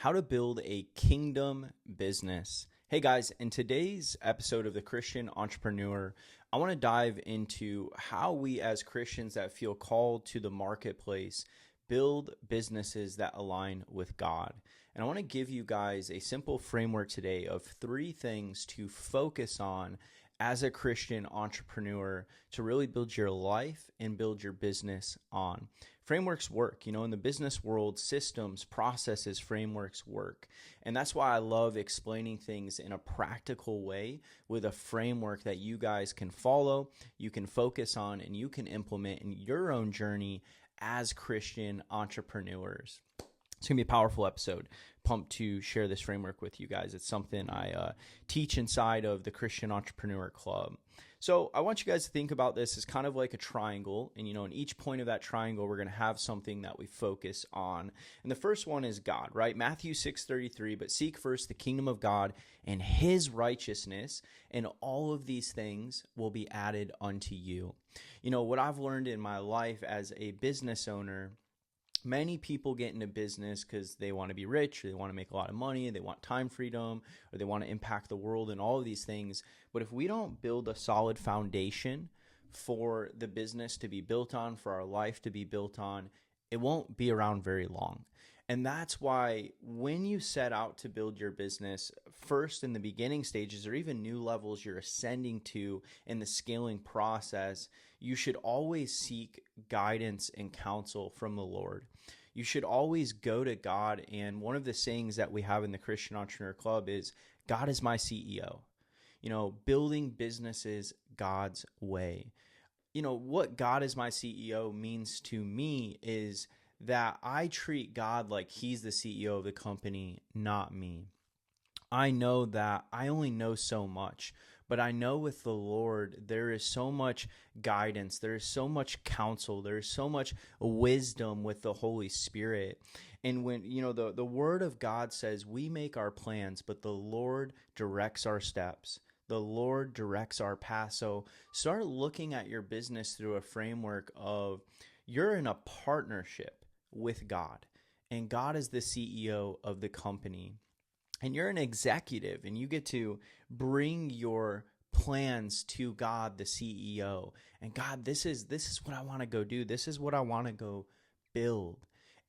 how to build a kingdom business. Hey guys, in today's episode of The Christian Entrepreneur, I want to dive into how we as Christians that feel called to the marketplace build businesses that align with God. And I want to give you guys a simple framework today of 3 things to focus on as a Christian entrepreneur to really build your life and build your business on. Frameworks work. In the business world, systems, processes, frameworks work. And that's why I love explaining things in a practical way with a framework that you guys can follow, you can focus on, and you can implement in your own journey as Christian entrepreneurs. It's going to be a powerful episode. Pumped to share this framework with you guys. It's something I teach inside of the Christian Entrepreneur Club. So I want you guys to think about this as kind of like a triangle. And, in each point of that triangle, we're going to have something that we focus on. And the first one is God, right? Matthew 6:33, but seek first the kingdom of God and his righteousness, and all of these things will be added unto you. What I've learned in my life as a business owner, many people get into business because they want to be rich, or they want to make a lot of money, they want time freedom, or they want to impact the world and all of these things. But if we don't build a solid foundation for the business to be built on, for our life to be built on, it won't be around very long. And that's why when you set out to build your business, first in the beginning stages or even new levels you're ascending to in the scaling process, you should always seek guidance and counsel from the Lord. You should always go to God. And one of the sayings that we have in the Christian Entrepreneur Club is, God is my CEO. Building businesses God's way. What God is my CEO means to me is that I treat God like he's the CEO of the company, not me. I know that I only know so much, but I know with the Lord, there is so much guidance, there is so much counsel, there is so much wisdom with the Holy Spirit. And when, the Word of God says we make our plans, but the Lord directs our steps. The Lord directs our path. So start looking at your business through a framework of you're in a partnership with God, and God is the CEO of the company. And you're an executive, and you get to bring your plans to God, the CEO. And God, this is what I want to go do. This is what I want to go build.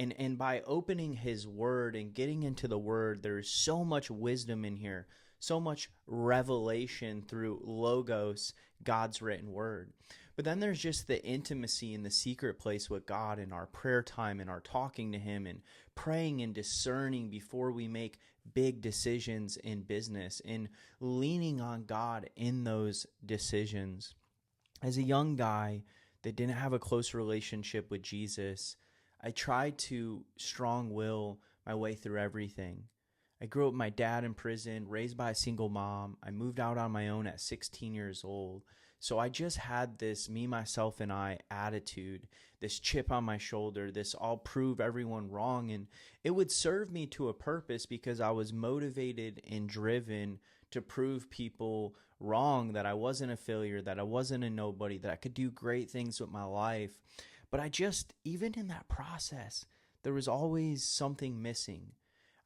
And by opening his word and getting into the word, there's so much wisdom in here, so much revelation through Logos, God's written word. But then there's just the intimacy in the secret place with God in our prayer time and our talking to him and praying and discerning before we make big decisions in business and leaning on God in those decisions. As a young guy that didn't have a close relationship with Jesus, I tried to strong will my way through everything. I grew up with my dad in prison, raised by a single mom. I moved out on my own at 16 years old. So I just had this me, myself, and I attitude, this chip on my shoulder, this I'll prove everyone wrong. And it would serve me to a purpose because I was motivated and driven to prove people wrong, that I wasn't a failure, that I wasn't a nobody, that I could do great things with my life. But even in that process, there was always something missing.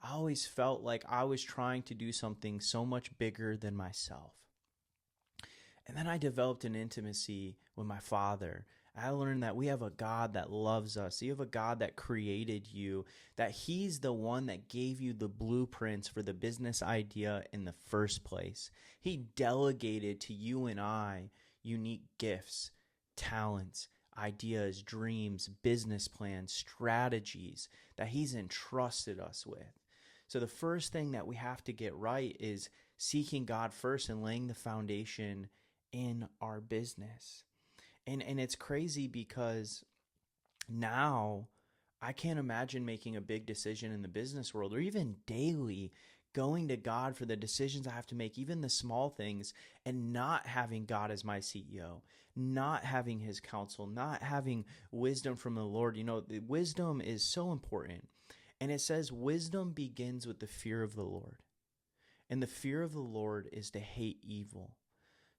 I always felt like I was trying to do something so much bigger than myself. And then I developed an intimacy with my Father. I learned that we have a God that loves us. You have a God that created you, that he's the one that gave you the blueprints for the business idea in the first place. He delegated to you and I unique gifts, talents, ideas, dreams, business plans, strategies that he's entrusted us with. So the first thing that we have to get right is seeking God first and laying the foundation in our business. And it's crazy because now I can't imagine making a big decision in the business world or even daily going to God for the decisions I have to make, even the small things, and not having God as my CEO, not having his counsel, not having wisdom from the Lord. The wisdom is so important. And it says wisdom begins with the fear of the Lord. And the fear of the Lord is to hate evil.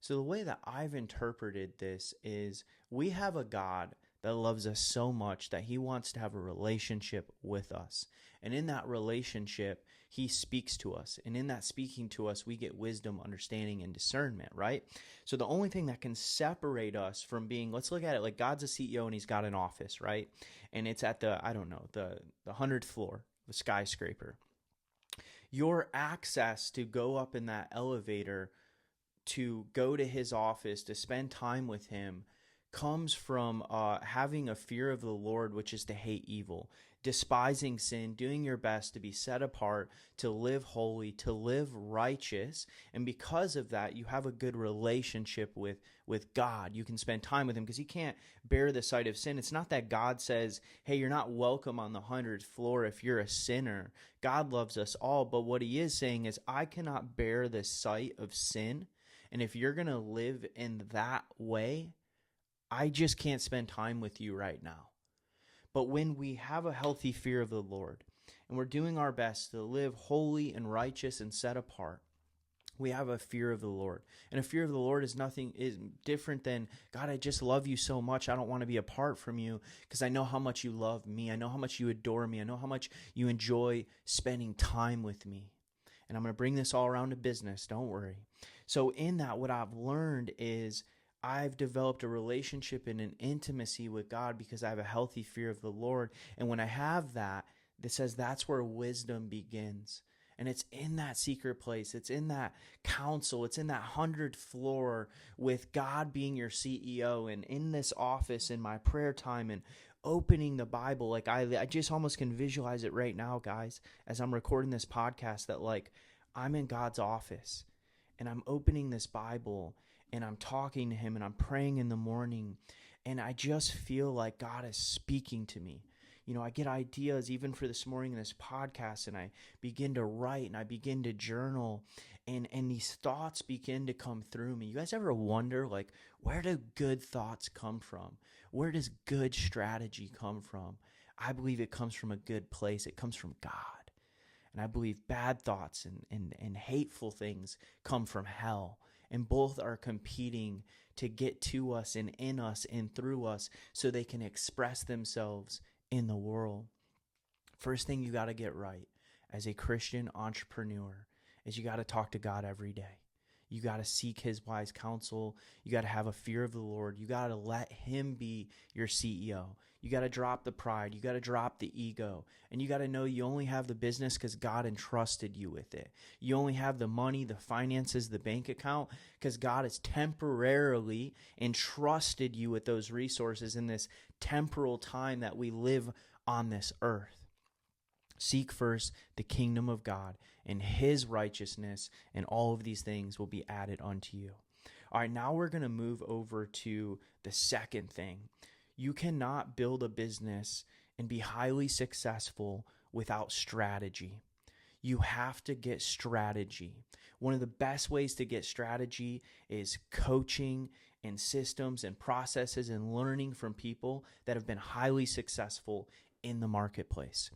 So the way that I've interpreted this is we have a God that loves us so much that he wants to have a relationship with us. And in that relationship, he speaks to us. And in that speaking to us, we get wisdom, understanding, and discernment, right? So the only thing that can separate us from being, let's look at it like God's a CEO and he's got an office, right? And it's at the 100th floor of a skyscraper. Your access to go up in that elevator, to go to his office, to spend time with him, comes from having a fear of the Lord, which is to hate evil, despising sin, doing your best to be set apart, to live holy, to live righteous. And because of that, you have a good relationship with God. You can spend time with him because he can't bear the sight of sin. It's not that God says, hey, you're not welcome on the 100th floor if you're a sinner. God loves us all. But what he is saying is, I cannot bear the sight of sin. And if you're going to live in that way, I just can't spend time with you right now. But when we have a healthy fear of the Lord and we're doing our best to live holy and righteous and set apart, we have a fear of the Lord. And a fear of the Lord is different than, God, I just love you so much. I don't want to be apart from you because I know how much you love me. I know how much you adore me. I know how much you enjoy spending time with me. And I'm going to bring this all around to business. Don't worry. So in that, what I've learned is I've developed a relationship and an intimacy with God because I have a healthy fear of the Lord. And when I have that, it says that's where wisdom begins. And it's in that secret place. It's in that council. It's in that 100th floor with God being your CEO, and in this office in my prayer time and opening the Bible. Like I just almost can visualize it right now, guys, as I'm recording this podcast, that like I'm in God's office and I'm opening this Bible and I'm talking to him and I'm praying in the morning, and I just feel like God is speaking to me. You know, I get ideas even for this morning in this podcast, and I begin to write and I begin to journal, and these thoughts begin to come through me. You guys ever wonder, like, where do good thoughts come from? Where does good strategy come from? I believe it comes from a good place. It comes from God. And I believe bad thoughts and hateful things come from hell. And both are competing to get to us and in us and through us so they can express themselves in the world. First thing you got to get right as a Christian entrepreneur is you got to talk to God every day. You got to seek his wise counsel. You got to have a fear of the Lord. You got to let him be your CEO. You got to drop the pride. You got to drop the ego. And you got to know you only have the business because God entrusted you with it. You only have the money, the finances, the bank account because God has temporarily entrusted you with those resources in this temporal time that we live on this earth. Seek first the kingdom of God and his righteousness, and all of these things will be added unto you. All right, now we're going to move over to the second thing. You cannot build a business and be highly successful without strategy. You have to get strategy. One of the best ways to get strategy is coaching and systems and processes and learning from people that have been highly successful in the marketplace.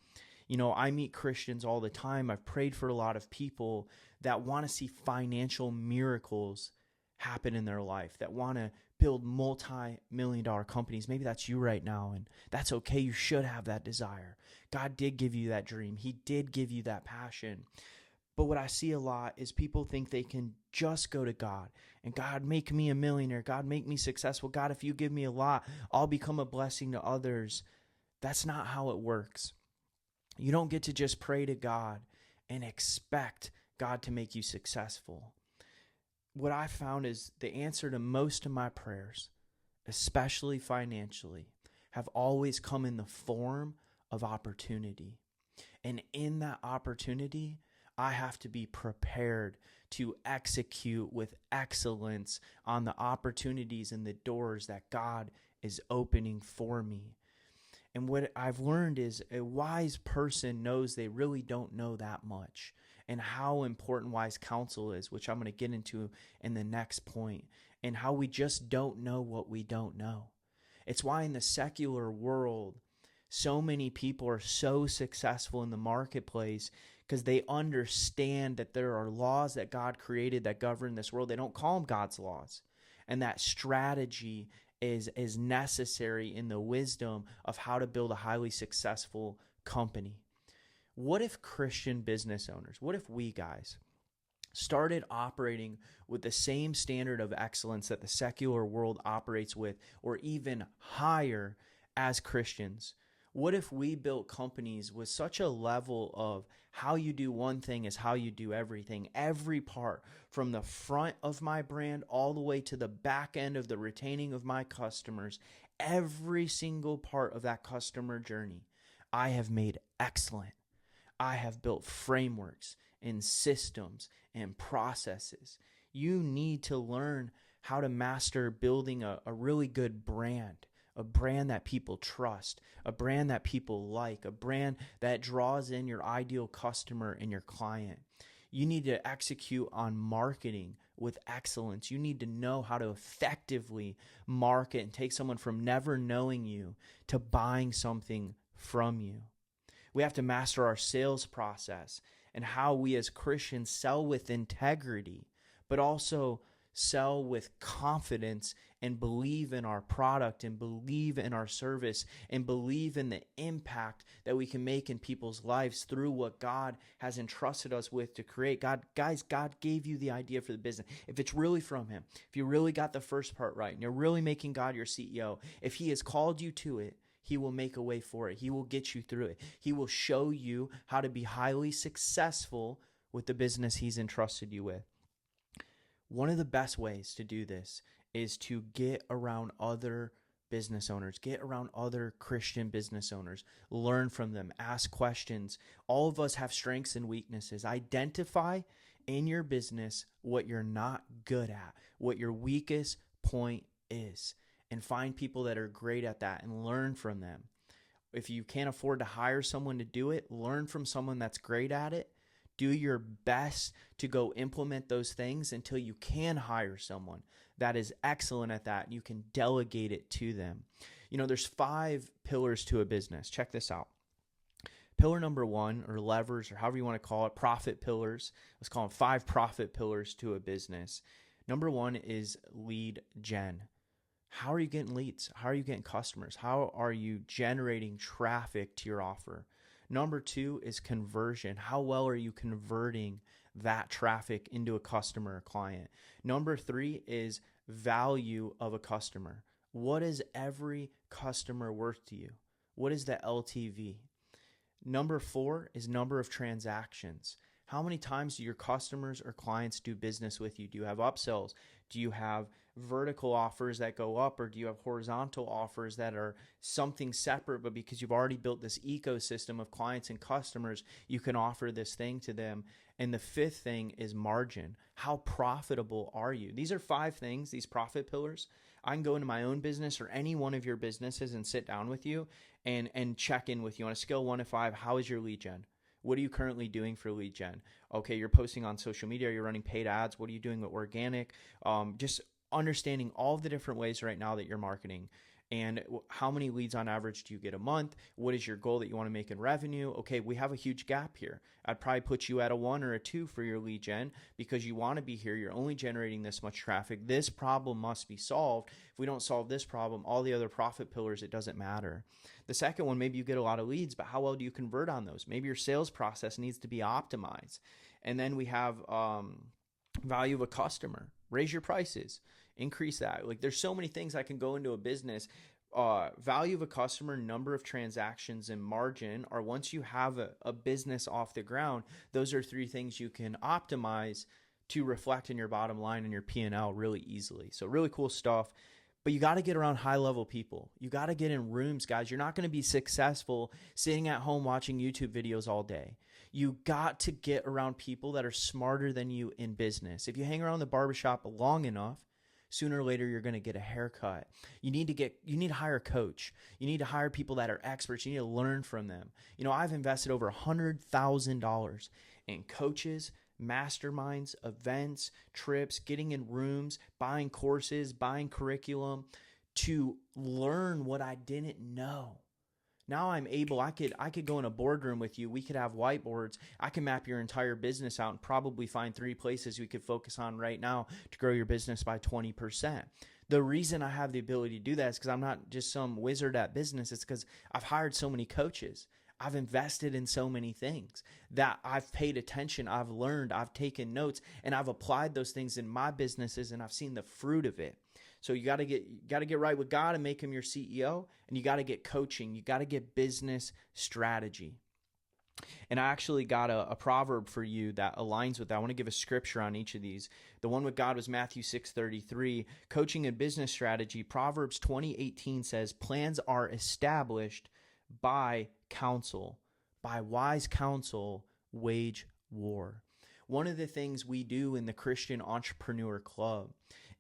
You know, I meet Christians all the time. I've prayed for a lot of people that want to see financial miracles happen in their life, that want to build multi-million-dollar companies. Maybe that's you right now, and that's okay. You should have that desire. God did give you that dream. He did give you that passion. But what I see a lot is people think they can just go to God and, God, make me a millionaire. God, make me successful. God, if you give me a lot, I'll become a blessing to others. That's not how it works. You don't get to just pray to God and expect God to make you successful. What I found is the answer to most of my prayers, especially financially, have always come in the form of opportunity. And in that opportunity, I have to be prepared to execute with excellence on the opportunities and the doors that God is opening for me. And what I've learned is a wise person knows they really don't know that much, and how important wise counsel is, which I'm going to get into in the next point, and how we just don't know what we don't know. It's why in the secular world, so many people are so successful in the marketplace because they understand that there are laws that God created that govern this world. They don't call them God's laws. And that strategy is necessary in the wisdom of how to build a highly successful company. What if Christian business owners, what if we guys started operating with the same standard of excellence that the secular world operates with, or even higher as Christians? What if we built companies with such a level of how you do one thing is how you do everything, every part, from the front of my brand all the way to the back end of the retaining of my customers, every single part of that customer journey, I have made excellent. I have built frameworks and systems and processes. You need to learn how to master building a really good brand, a brand that people trust, a brand that people like, a brand that draws in your ideal customer and your client. You need to execute on marketing with excellence. You need to know how to effectively market and take someone from never knowing you to buying something from you. We have to master our sales process and how we as Christians sell with integrity, but also sell with confidence and believe in our product and believe in our service and believe in the impact that we can make in people's lives through what God has entrusted us with to create. God gave you the idea for the business. If it's really from Him, if you really got the first part right and you're really making God your CEO, if He has called you to it, He will make a way for it. He will get you through it. He will show you how to be highly successful with the business He's entrusted you with. One of the best ways to do this is to get around other business owners, get around other Christian business owners, learn from them, ask questions. All of us have strengths and weaknesses. Identify in your business what you're not good at, what your weakest point is, and find people that are great at that and learn from them. If you can't afford to hire someone to do it, learn from someone that's great at it. Do your best to go implement those things until you can hire someone that is excellent at that and you can delegate it to them. You know, there's 5 pillars to a business. Check this out. Pillar number 1, or levers, or however you want to call it, profit pillars. Let's call them 5 profit pillars to a business. Number 1 is lead gen. How are you getting leads? How are you getting customers? How are you generating traffic to your offer? Number 2 is conversion. How well are you converting that traffic into a customer or client? Number 3 is value of a customer. What is every customer worth to you? What is the LTV? Number 4 is number of transactions. How many times do your customers or clients do business with you? Do you have upsells? Do you have vertical offers that go up, or do you have horizontal offers that are something separate, but because you've already built this ecosystem of clients and customers, you can offer this thing to them? And the 5th thing is margin. How profitable are you? These are 5 things, these profit pillars. I can go into my own business or any one of your businesses and sit down with you and check in with you on a scale 1 to 5. How is your lead gen? What are you currently doing for lead gen? Okay, you're posting on social media, you're running paid ads. What are you doing with organic? Just understanding all of the different ways right now that you're marketing, and how many leads on average do you get a month? What is your goal that you want to make in revenue? Okay, we have a huge gap here. I'd probably put you at a 1 or a 2 for your lead gen because you want to be here. You're only generating this much traffic. This problem must be solved. If we don't solve this problem, all the other profit pillars, it doesn't matter. The second one, maybe you get a lot of leads, but how well do you convert on those? Maybe your sales process needs to be optimized. And then we have value of a customer. Raise your prices, increase that. Like, there's so many things I can go into a business. Value of a customer, number of transactions, and margin are, once you have a business off the ground, those are 3 things you can optimize to reflect in your bottom line and your P&L really easily. So really cool stuff. But you got to get around high-level people. You got to get in rooms, guys. You're not going to be successful sitting at home watching YouTube videos all day. You got to get around people that are smarter than you in business. If you hang around the barbershop long enough, sooner or later you're going to get a haircut. You need to hire a coach. You need to hire people that are experts. You need to learn from them. You know, I've invested over $100,000 in coaches, masterminds, events, trips, getting in rooms, buying courses, buying curriculum to learn what I didn't know. Now I'm able, I could go in a boardroom with you. We could have whiteboards. I can map your entire business out and probably find 3 places we could focus on right now to grow your business by 20%. The reason I have the ability to do that is because I'm not just some wizard at business. It's because I've hired so many coaches. I've invested in so many things that I've paid attention, I've learned, I've taken notes, and I've applied those things in my businesses, and I've seen the fruit of it. So you got to get right with God and make him your CEO, and you got to get coaching. You got to get business strategy. And I actually got a proverb for you that aligns with that. I want to give a scripture on each of these. The one with God was Matthew 6:33. Coaching and business strategy, Proverbs 20:18 says, plans are established by counsel. By wise counsel, wage war. One of the things we do in the Christian Entrepreneur Club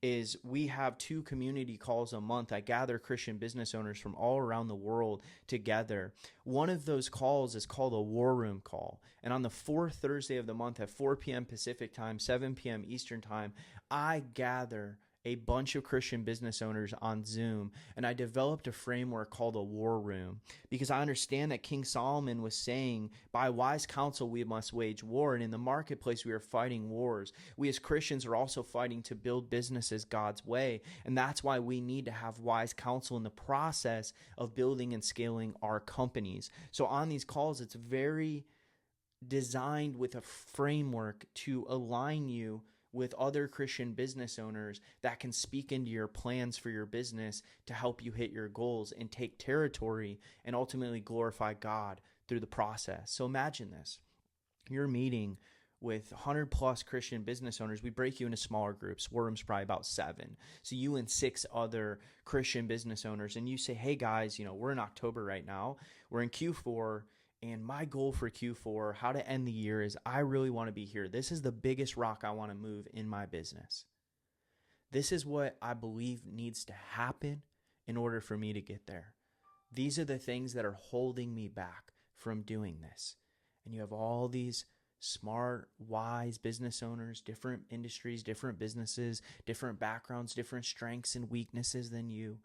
is we have 2 community calls a month. I gather Christian business owners from all around the world together. One of those calls is called a War Room call. And on the 4th Thursday of the month at 4 p.m. Pacific time, 7 p.m. Eastern time, I gather a bunch of Christian business owners on Zoom, and I developed a framework called a War Room because I understand that King Solomon was saying, by wise counsel we must wage war, and in the marketplace we are fighting wars. We as Christians are also fighting to build businesses God's way, and that's why we need to have wise counsel in the process of building and scaling our companies. So on these calls, it's very designed with a framework to align you with other Christian business owners that can speak into your plans for your business to help you hit your goals and take territory and ultimately glorify God through the process. So imagine this. You're meeting with 100 plus Christian business owners. We break you into smaller groups. War Room's probably about 7. So you and 6 other Christian business owners, and you say, hey guys, we're in October right now. We're in Q4. And my goal for Q4, how to end the year, is I really want to be here. This is the biggest rock I want to move in my business. This is what I believe needs to happen in order for me to get there. These are the things that are holding me back from doing this. And you have all these smart, wise business owners, different industries, different businesses, different backgrounds, different strengths and weaknesses than you,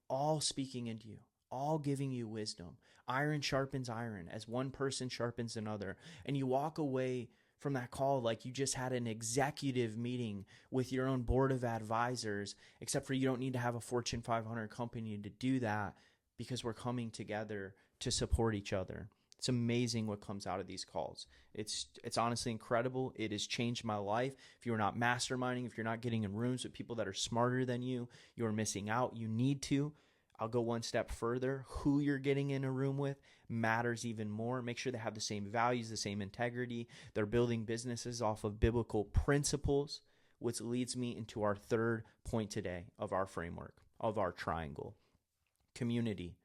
all speaking into you, all giving you wisdom. Iron sharpens iron as one person sharpens another. And you walk away from that call like you just had an executive meeting with your own board of advisors, except for you don't need to have a Fortune 500 company to do that because we're coming together to support each other. It's amazing what comes out of these calls. It's honestly incredible. It has changed my life. If you're not masterminding, if you're not getting in rooms with people that are smarter than you, you're missing out. You need to. I'll go one step further. Who you're getting in a room with matters even more. Make sure they have the same values, the same integrity. They're building businesses off of biblical principles, which leads me into our 3rd point today of our framework, of our triangle. Community.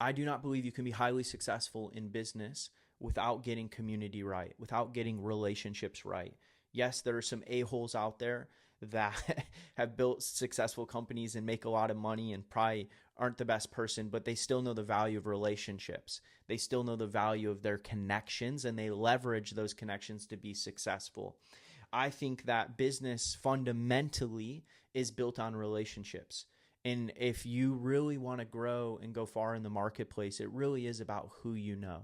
I do not believe you can be highly successful in business without getting community right, without getting relationships right. Yes, there are some a-holes out there that have built successful companies and make a lot of money and probably aren't the best person, but they still know the value of relationships. They still know the value of their connections, and they leverage those connections to be successful. I think that business fundamentally is built on relationships. And if you really want to grow and go far in the marketplace, it really is about who you know.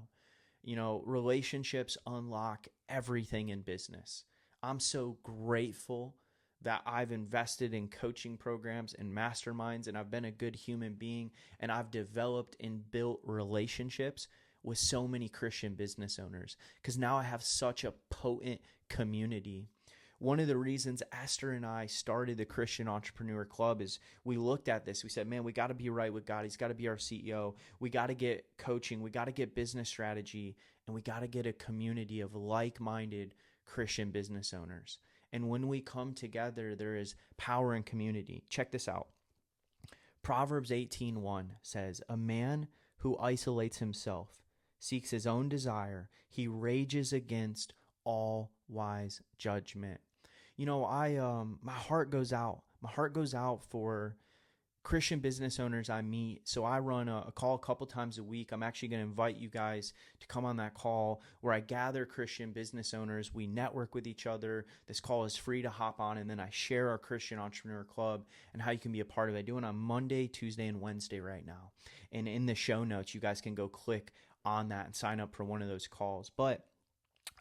Relationships unlock everything in business. I'm so grateful that I've invested in coaching programs and masterminds, and I've been a good human being, and I've developed and built relationships with so many Christian business owners because now I have such a potent community. One of the reasons Esther and I started the Christian Entrepreneur Club is we looked at this. We said, man, we got to be right with God. He's got to be our CEO. We got to get coaching. We got to get business strategy, and we got to get a community of like-minded Christian business owners. And when we come together, there is power in community. Check this out. Proverbs 18:1 says, a man who isolates himself seeks his own desire. He rages against all wise judgment. My heart goes out. My heart goes out for Christian business owners I meet. So I run a call a couple times a week. I'm actually going to invite you guys to come on that call where I gather Christian business owners. We network with each other. This call is free to hop on, and then I share our Christian Entrepreneur Club and how you can be a part of it. I do it on Monday, Tuesday, and Wednesday right now. And in the show notes, you guys can go click on that and sign up for one of those calls. But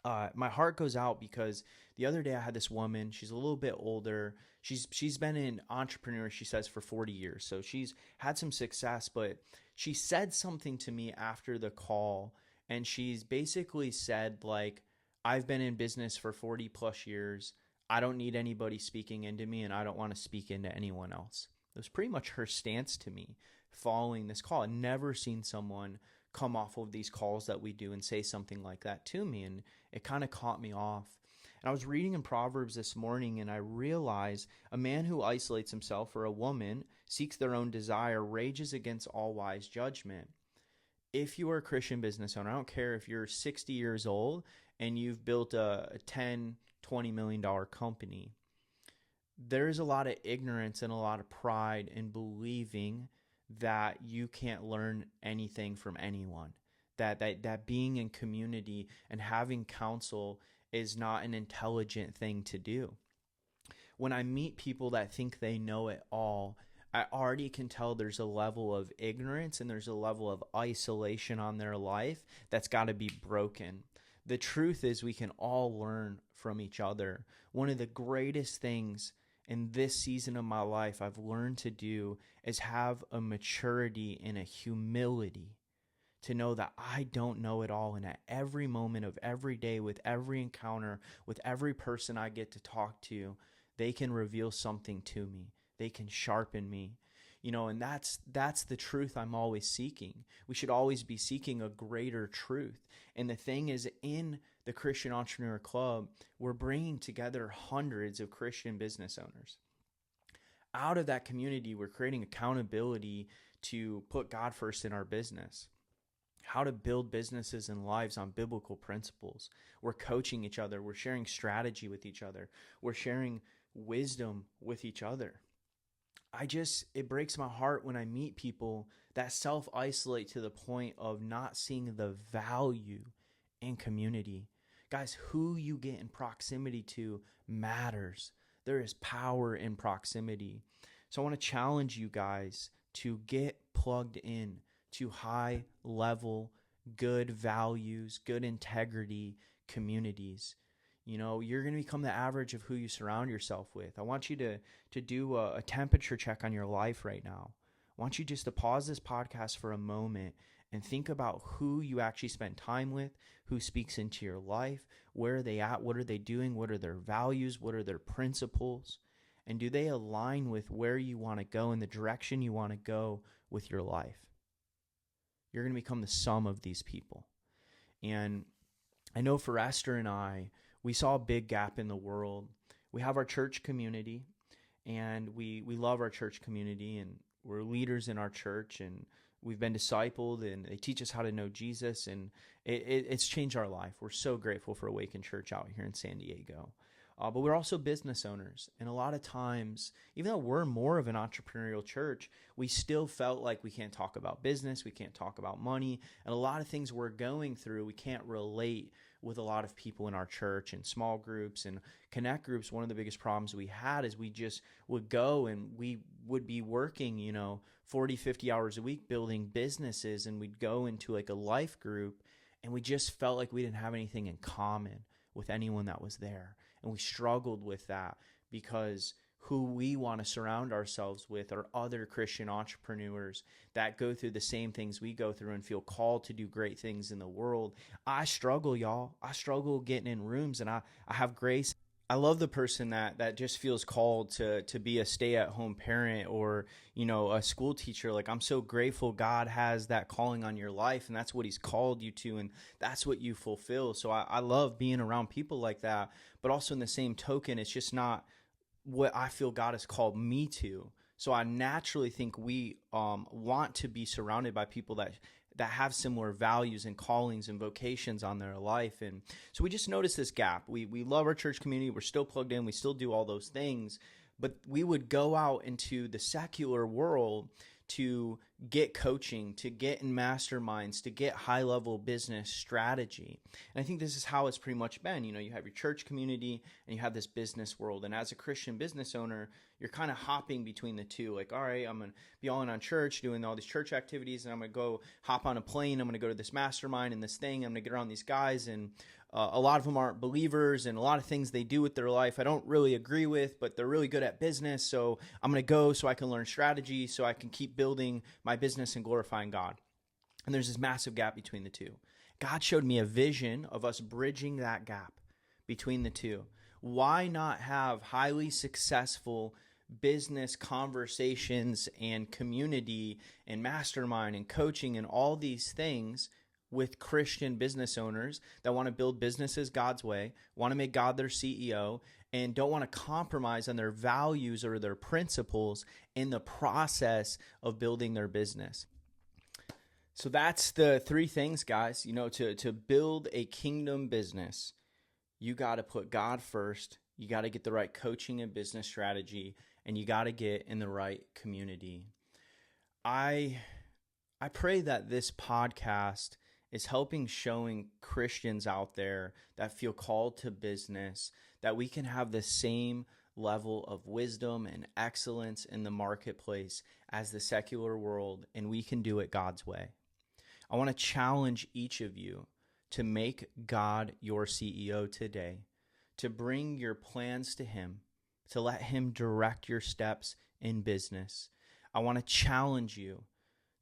My heart goes out because the other day I had this woman. She's a little bit older. She's been an entrepreneur, she says, for 40 years. So she's had some success, but she said something to me after the call, and she's basically said like, I've been in business for 40 plus years. I don't need anybody speaking into me, and I don't want to speak into anyone else. It was pretty much her stance to me following this call. I'd never seen someone come off of these calls that we do and say something like that to me, and it kind of caught me off. And I was reading in Proverbs this morning, and I realized a man who isolates himself, or a woman seeks their own desire, rages against all wise judgment. If you are a Christian business owner, I don't care if you're 60 years old and you've built a $10, $20 million company, there's a lot of ignorance and a lot of pride in believing that you can't learn anything from anyone. That being in community and having counsel is not an intelligent thing to do. When I meet people that think they know it all, I already can tell there's a level of ignorance and there's a level of isolation on their life that's got to be broken. The truth is we can all learn from each other. One of the greatest things in this season of my life I've learned to do is have a maturity and a humility to know that I don't know it all. And at every moment of every day, with every encounter, with every person I get to talk to, they can reveal something to me. They can sharpen me. And that's the truth I'm always seeking. We should always be seeking a greater truth. And the thing is, in the Christian Entrepreneur Club, we're bringing together hundreds of Christian business owners. Out of that community, we're creating accountability to put God first in our business, how to build businesses and lives on biblical principles. We're coaching each other. We're sharing strategy with each other. We're sharing wisdom with each other. It breaks my heart when I meet people that self-isolate to the point of not seeing the value in community. Guys, who you get in proximity to matters. There is power in proximity. So I want to challenge you guys to get plugged in to high level, good values, good integrity communities. You're going to become the average of who you surround yourself with. I want you to do a temperature check on your life right now. I want you just to pause this podcast for a moment and think about who you actually spend time with, who speaks into your life, where are they at, what are they doing, what are their values, what are their principles, and do they align with where you want to go and the direction you want to go with your life? You're going to become the sum of these people. And I know for Esther and I, we saw a big gap in the world. We have our church community, and we love our church community, and we're leaders in our church, and we've been discipled, and they teach us how to know Jesus, and it's changed our life. We're so grateful for Awaken Church out here in San Diego. But we're also business owners. And a lot of times, even though we're more of an entrepreneurial church, we still felt like we can't talk about business, we can't talk about money, and a lot of things we're going through, we can't relate with a lot of people in our church and small groups and connect groups. One of the biggest problems we had is we just would go and we would be working, 40, 50 hours a week building businesses, and we'd go into like a life group, and we just felt like we didn't have anything in common with anyone that was there. And we struggled with that because who we want to surround ourselves with are other Christian entrepreneurs that go through the same things we go through and feel called to do great things in the world. I struggle, y'all. I struggle getting in rooms, and I have grace. I love the person that just feels called to be a stay-at-home parent or, a school teacher. Like, I'm so grateful God has that calling on your life, and that's what he's called you to, and that's what you fulfill. So I love being around people like that, but also in the same token, it's just not what I feel God has called me to. So I naturally think we want to be surrounded by people that have similar values and callings and vocations on their life. And so we just noticed this gap. We love our church community. We're still plugged in. We still do all those things. But we would go out into the secular world to get coaching, to get in masterminds, to get high-level business strategy. And I think this is how it's pretty much been. You have your church community and you have this business world. And as a Christian business owner, you're kind of hopping between the two. Like, all right, I'm going to be all in on church, doing all these church activities, and I'm going to go hop on a plane. I'm going to go to this mastermind and this thing. I'm going to get around these guys. And a lot of them aren't believers, and a lot of things they do with their life I don't really agree with, but they're really good at business. So I'm going to go so I can learn strategy so I can keep building my business and glorifying God. And there's this massive gap between the two. God showed me a vision of us bridging that gap between the two. Why not have highly successful business conversations and community and mastermind and coaching and all these things with Christian business owners that want to build businesses God's way, want to make God their CEO, and don't want to compromise on their values or their principles in the process of building their business? So that's the three things, guys. To build a kingdom business, you got to put God first. You got to get the right coaching and business strategy, and you got to get in the right community. I pray that this podcast is helping showing Christians out there that feel called to business that we can have the same level of wisdom and excellence in the marketplace as the secular world, and we can do it God's way. I want to challenge each of you to make God your CEO today, to bring your plans to Him, to let Him direct your steps in business. I want to challenge you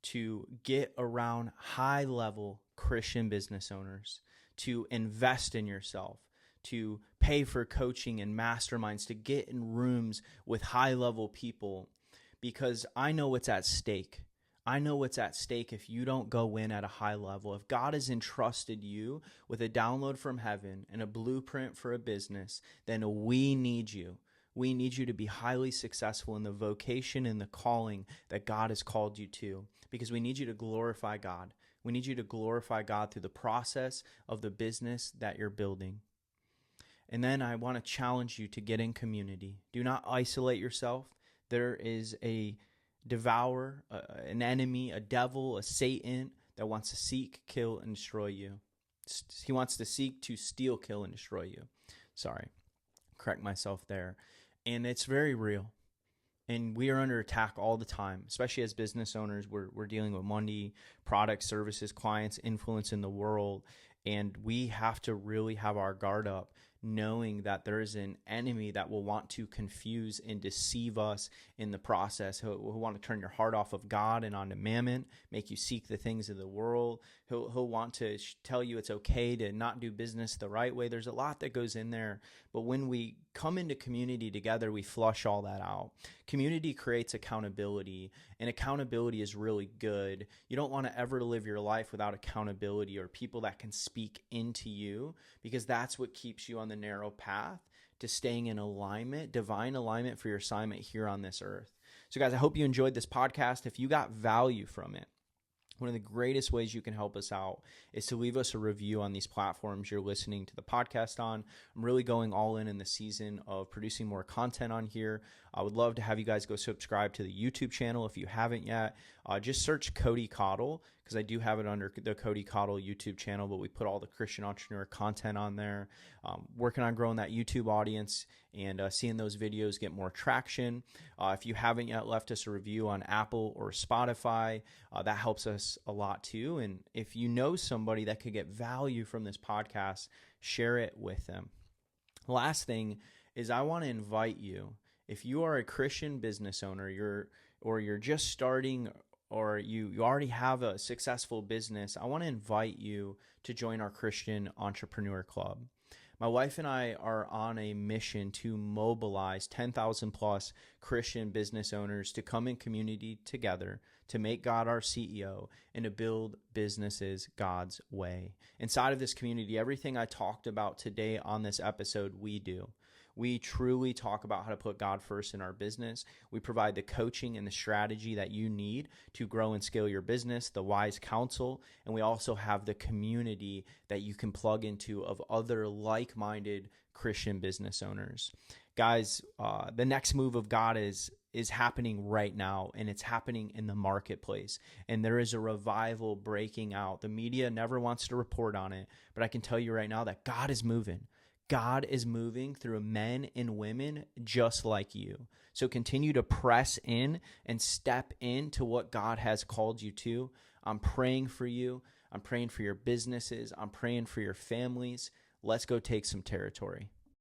to get around high-level Christian business owners, to invest in yourself, to pay for coaching and masterminds, to get in rooms with high-level people, because I know what's at stake. I know what's at stake if you don't go in at a high level. If God has entrusted you with a download from heaven and a blueprint for a business, then we need you. We need you to be highly successful in the vocation and the calling that God has called you to, because we need you to glorify God. We need you to glorify God through the process of the business that you're building. And then I want to challenge you to get in community. Do not isolate yourself. There is a devourer, an enemy, a devil, a Satan that wants to seek, kill, and destroy you. He wants to seek to steal, kill, and destroy you. Sorry, correct myself there. And it's very real. And we are under attack all the time, especially as business owners. We're dealing with money, products, services, clients, influence in the world. And we have to really have our guard up, knowing that there is an enemy that will want to confuse and deceive us in the process. He'll want to turn your heart off of God and onto mammon, make you seek the things of the world. He'll want to tell you it's okay to not do business the right way. There's a lot that goes in there. But when we come into community together, we flush all that out. Community creates accountability, and accountability is really good. You don't want to ever live your life without accountability or people that can speak into you, because that's what keeps you on the narrow path to staying in alignment, divine alignment for your assignment here on this earth. So guys, I hope you enjoyed this podcast. If you got value from it, one of the greatest ways you can help us out is to leave us a review on these platforms you're listening to the podcast on. I'm really going all in the season of producing more content on here. I would love to have you guys go subscribe to the YouTube channel if you haven't yet. Just search Cody Cottle, because I do have it under the Cody Cottle YouTube channel, but we put all the Christian entrepreneur content on there. Working on growing that YouTube audience and seeing those videos get more traction. If you haven't yet left us a review on Apple or Spotify, that helps us a lot too. And if you know somebody that could get value from this podcast, share it with them. Last thing is, I want to invite you, if you are a Christian business owner, you're just starting, or you already have a successful business, I want to invite you to join our Christian Entrepreneur Club. My wife and I are on a mission to mobilize 10,000 plus Christian business owners to come in community together to make God our CEO and to build businesses God's way. Inside of this community, everything I talked about today on this episode, we do. We truly talk about how to put God first in our business. We provide the coaching and the strategy that you need to grow and scale your business, the wise counsel, and we also have the community that you can plug into of other like-minded Christian business owners. Guys, the next move of God is happening right now, and it's happening in the marketplace, and there is a revival breaking out. The media never wants to report on it, but I can tell you right now that God is moving. God is moving through men and women just like you. So continue to press in and step into what God has called you to. I'm praying for you. I'm praying for your businesses. I'm praying for your families. Let's go take some territory.